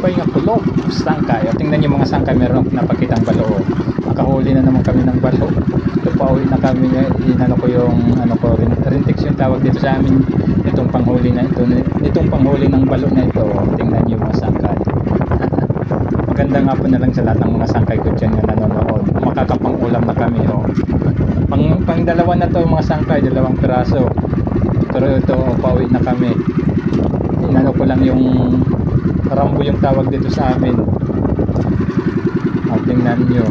pa yung kulog, sangkay. O, tingnan yung mga sangkay, meron akong napakitang balo. Nakahuli na naman kami ng balo. Ito, pauwi na kami. Inano ko yung rintex yung tawag dito sa amin. Itong panghuli na ito, itong panghuli ng balo na ito. Tingnan yung mga sangkay. Maganda nga po na lang sa lahat ng mga sangkay ko dyan na nanonood. Makakapang ulam na kami. Pang dalawa na to mga sangkay, dalawang piraso. Pero ito, pauwi na kami. Inano ko lang yung rambo yung tawag dito sa amin. Tingnan nyo.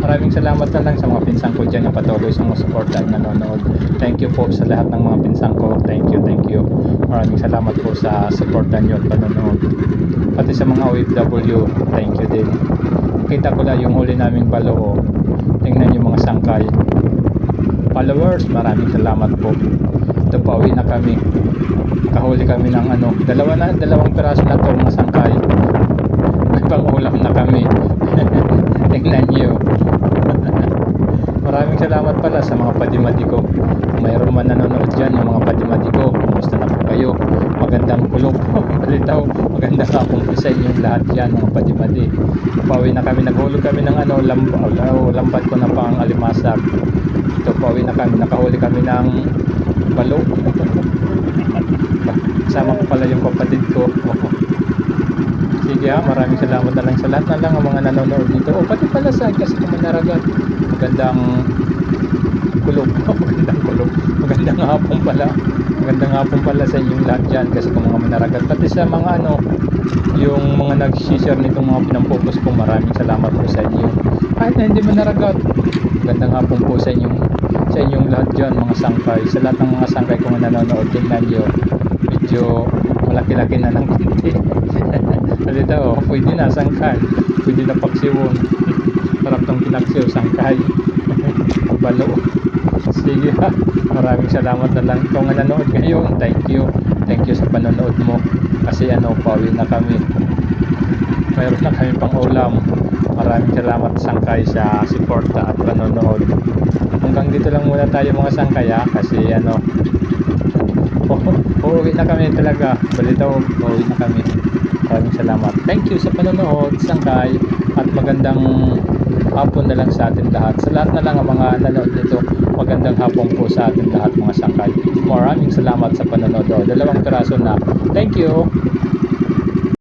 Maraming salamat na lang sa mga pinsan ko dyan na patuloy sa mga support at nanonood. Thank you po sa lahat ng mga pinsan ko. Thank you. Maraming salamat po sa support nyo at panonood. Pati sa mga OFW, thank you din. Kita ko lang yung huli naming balo. Tingnan yung mga sangkay. Followers, maraming salamat po. Ito, pauwi na kami. Kahuli kami ng dalawang piraso na to mga sangkay. May pang-ulam na kami. Tingnan nyo. Maraming salamat pala sa mga padimadi ko. Mayroon man nanonood dyan yung mga padimadi ko. Kumusta na po kayo? Magandang kulog. Balitaw. Magandang hapon po sa inyong lahat dyan mga padimadi. Pauwi na kami. Naghulog kami ng lambat ko na pang alimasag. Ito, pauwi na kami. Nakahuli kami ng balo. Sama ko pala yung kapatid ko. Sige maraming salamat na lang sa lahat na lang ang mga nanonood dito. Pati pala sa kasi kumanaragat. Magandang kulog. Magandang hapon pala sa inyong lahat dyan kasi kung mga manaragat. Pati sa mga yung mga nag-share nitong mga pinampokus ko, maraming salamat po sa inyo. Kahit na hindi manaragat, magandang hapon po sa inyong lahat dyan mga sangkay. Sa lahat ng mga sangkay kung nanonood, tingnan nyo. Medyo malaki-laki na ng konti. Balita pwede na sangkay. Pwede na paksiwon. Sarap tong pinaksiw, sangkay. Balo. Sige maraming salamat na lang kung nanonood ngayon. Thank you sa panonood mo. Kasi pauwi na kami. Mayroon na kami pang ulam. Maraming salamat sangkay sa suporta at panonood. Hanggang dito lang muna tayo mga sangkay kasi uuwi na kami talaga. Balitaw, uuwi na kami. Maraming salamat. Thank you sa panonood, sangkay, at magandang hapon na lang sa atin lahat. Sa lahat na lang ang mga nanonood nito, magandang hapon po sa atin lahat mga sangkay. Maraming salamat sa panonood. Dalawang piraso na. Thank you.